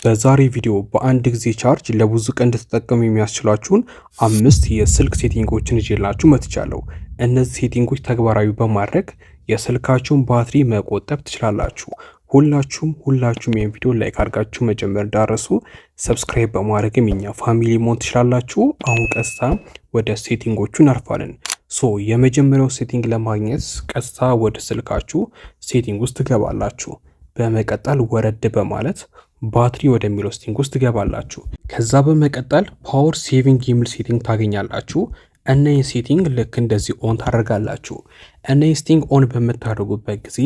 በዛሬ ቪዲዮ በአንድ ጊዜ ቻርጅ ለብዙ ቀን እንድትጠቀሙ የሚያስችላችሁን 5 የስልክ ሴቲንጎችን ይዤላችሁ መጥቻለሁ። እነዚህ ሴቲንጎች ተግባራዊ በማድረግ የስልካችሁን ባትሪ መቆጠብ ትችላላችሁ። ሁላችሁም ይህን ቪዲዮ ላይክ አድርጋችሁ መጀመር እንዳትረሱ፣ ሰብስክራይብ በማድረግም የኛ ፋሚሊ መሆን ትችላላችሁ። አሁን ቀጥታ ወደ ሴቲንጎቹ እናልፋለን። የመጀመሪያው ሴቲንግ ለማግኘት ቀጥታ ወደ ስልካችሁ ሴቲንግ ውስጥ ትገባላችሁ። በመቀጠል ወረድ በማለት ባትሪ ወደሚለው ሴቲንግ ውስጥ ትገባላችሁ። ከዛ በመቀጠል ፓወር ሴቪንግ የሚል ሴቲንግ ታገኛላችሁ። እነዚህ ሴቲንግ ልክ እንደዚህ ኦን ታደርጋላችሁ። እነዚህ ሴቲንግ ኦን በምታደርጉበት ጊዜ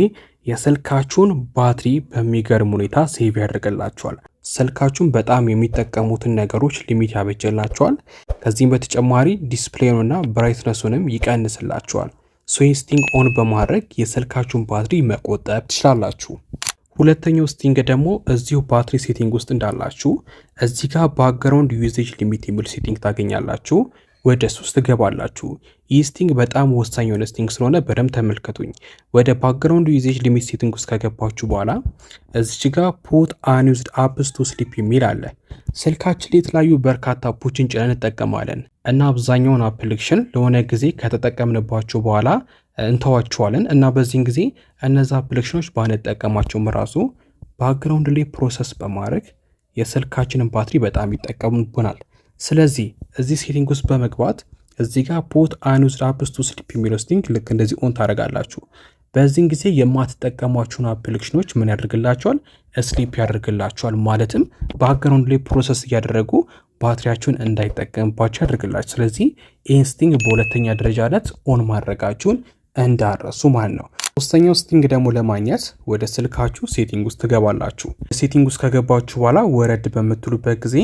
የስልካችሁን ባትሪ በሚገርም ሁኔታ ሴቭ ያደርግላችኋል። ስልካችሁን በጣም የሚጠቀሙትን ነገሮች ሊሚት ያበጀላችኋል። ከዚህም በተጨማሪ ዲስፕሌይኑና ብራይትነሱንም ይቀንስላችኋል። ይህን ሴቲንግ ኦን በማድረግ የስልካችሁን ባትሪ መቆጠብ ትችላላችሁ። ሁለተኛው ሴቲንግ ደግሞ እዚሁ ባትሪ ሴቲንግ ውስጥ እንዳላችሁ እዚህ ጋር ባክግራውንድ ዩዜጅ ሊሚት የሚል ሴቲንግ ታገኛላችሁ። ወደ እሱ ውስጥ ትገባላችሁ። ይህ ሴቲንግ በጣም ወሳኝ የሆነ ሴቲንግ ስለሆነ በደንብ ተመልከቱኝ። ወደ ባክግራውንድ ዩዜጅ ሊሚት ሴቲንግ ውስጥ ከገባችሁ በኋላ እዚች ጋር ፑት አንዩዝድ አፕስ ቱ ስሊፕ የሚል አለ። ስልካችን ላይ የተለያዩ በርካታ አፖችን ጭነን እንጠቀማለን እና አብዛኛውን አፕሊኬሽን ለሆነ ጊዜ ከተጠቀምንባቸው በኋላ እንተዋቸዋለን እና በዚህን ጊዜ እነዛ አፕሊኬሽኖች ባንጠቀማቸውም ራሱ ባክግራውንድ ላይ ፕሮሰስ በማድረግ የስልካችንን ባትሪ በጣም ይጠቀሙብናል። ስለዚህ እዚህ ሴቲንግ ውስጥ በመግባት እዚህ ጋር ፑት አንዩዝድ አፕስ ቱ ስሊፕ የሚለው ሴቲንግ ልክ እንደዚህ ኦን ታደርጋላችሁ። በዚህን ጊዜ የማትጠቀሟቸውን አፕሊኬሽኖች ምን ያደርግላቸዋል? ስሊፕ ያደርግላቸዋል። ማለትም ባክግራውንድ ላይ ፕሮሰስ እያደረጉ ባትሪያችሁን እንዳይጠቀምባቸው ያደርግላችሁ። ስለዚህ ይህን ሴቲንግ በሁለተኛ ደረጃነት ኦን ማድረጋችሁን እንዳረሱ ማለት ነው። ሶስተኛው ሴቲንግ ደግሞ ለማግኘት ወደ ስልካችሁ ሴቲንግ ውስጥ ትገባላችሁ። ሴቲንግ ውስጥ ከገባችሁ በኋላ ወረድ በምትሉበት ጊዜ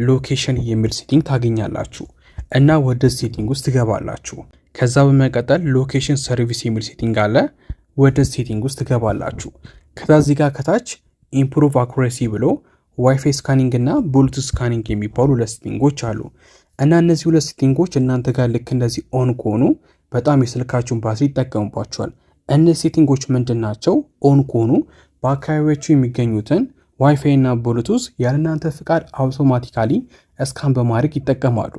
ሎኬሽን የሚል ሴቲንግ ታገኛላችሁ እና ወደ ሴቲንግ ውስጥ ትገባላችሁ። ከዛ በመቀጠል ሎኬሽን ሰርቪስ የሚል ሴቲንግ አለ። ወደ ሴቲንግ ውስጥ ትገባላችሁ። ከዚህ ጋር ከታች ኢምፕሩቭ አኩሬሲ ብሎ ዋይፋይ ስካኒንግ እና ብሉቱዝ ስካኒንግ የሚባሉ ሁለት ሴቲንጎች አሉ እና እነዚህ ሁለት ሴቲንጎች እናንተ ጋር ልክ እንደዚህ ኦን ከሆኑ በጣም የስልካችሁን ባትሪ ይጠቀሙባቸዋል። እነዚህ ሴቲንጎች ምንድን ናቸው? ኦን ከሆኑ በአካባቢያችሁ የሚገኙትን ዋይፋይ እና ብሉቱዝ ያለናንተ ፍቃድ አውቶማቲካሊ እስካን በማድረግ ይጠቀማሉ።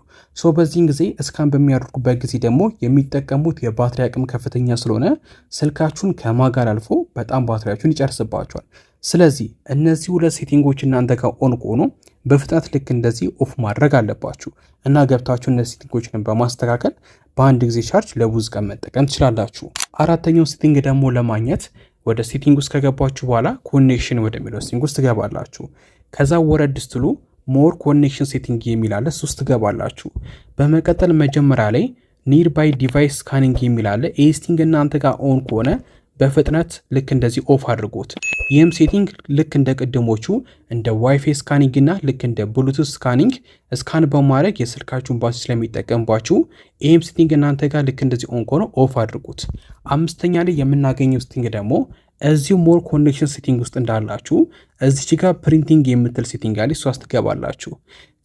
በዚህን ጊዜ እስካን በሚያደርጉበት ጊዜ ደግሞ የሚጠቀሙት የባትሪ አቅም ከፍተኛ ስለሆነ ስልካችሁን ከማጋል አልፎ በጣም ባትሪያችሁን ይጨርስባቸዋል። ስለዚህ እነዚህ ሁለት ሴቲንጎች እናንተ ጋር ኦን ከሆኑ በፍጥነት ልክ እንደዚህ ኦፍ ማድረግ አለባችሁ እና ገብታችሁ እነዚህ ሴቲንጎችን በማስተካከል በአንድ ጊዜ ቻርጅ ለብዙ ቀን መጠቀም ትችላላችሁ። አራተኛው ሴቲንግ ደግሞ ለማግኘት ወደ ሴቲንግ ውስጥ ከገባችሁ በኋላ ኮኔክሽን ወደሚለው ሴቲንግ ውስጥ ትገባላችሁ። ከዛ ወረድ ስትሉ ሞር ኮኔክሽን ሴቲንግ የሚል አለ፣ እሱ ውስጥ ትገባላችሁ። በመቀጠል መጀመሪያ ላይ ኒርባይ ዲቫይስ ስካኒንግ የሚል አለ። ይህ ሴቲንግ እናንተ ጋር ኦን ከሆነ በፍጥነት ልክ እንደዚህ ኦፍ አድርጎት። ይህም ሴቲንግ ልክ እንደ ቅድሞቹ እንደ ዋይፋይ ስካኒንግ እና ልክ እንደ ብሉቱዝ ስካኒንግ ስካን በማድረግ የስልካችሁን ባትሪ ስለሚጠቀምባችሁ ይህም ሴቲንግ እናንተ ጋር ልክ እንደዚህ ኦን ከሆነ ኦፍ አድርጉት። አምስተኛ ላይ የምናገኘው ሴቲንግ ደግሞ እዚሁ ሞር ኮኔክሽን ሴቲንግ ውስጥ እንዳላችሁ እዚች ጋር ፕሪንቲንግ የምትል ሴቲንግ አለ፣ እሷ ውስጥ ትገባላችሁ።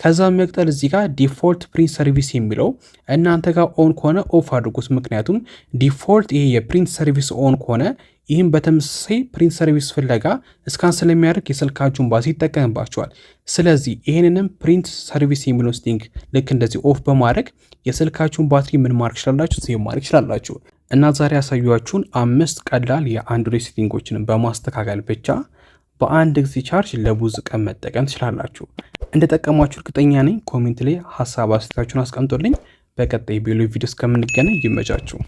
ከዛ መቅጠል እዚህ ጋር ዲፎልት ፕሪንት ሰርቪስ የሚለው እናንተ ጋር ኦን ከሆነ ኦፍ አድርጉት። ምክንያቱም ዲፎልት ይሄ የፕሪንት ሰርቪስ ኦን ከሆነ ይህም በተመሳሳይ ፕሪንት ሰርቪስ ፍለጋ እስካን ስለሚያደርግ የስልካችሁን ባትሪ ይጠቀምባችኋል። ስለዚህ ይህንንም ፕሪንት ሰርቪስ የሚለው ሴቲንግ ልክ እንደዚህ ኦፍ በማድረግ የስልካችሁን ባትሪ ምን ማድረግ ይችላላችሁ? ሴቭ ማድረግ ይችላላችሁ። እና ዛሬ ያሳዩአችሁን 5 ቀላል የአንድሮይድ ሴቲንጎችን በማስተካከል ብቻ በአንድ ጊዜ ቻርጅ ለብዙ ቀን መጠቀም ትችላላችሁ። እንደጠቀሟችሁ እርግጠኛ ነኝ። ኮሜንት ላይ ሀሳብ አስተያየታችሁን አስቀምጡልኝ። በቀጣይ ቪዲዮ እስከምንገናኝ ይመቻችሁ።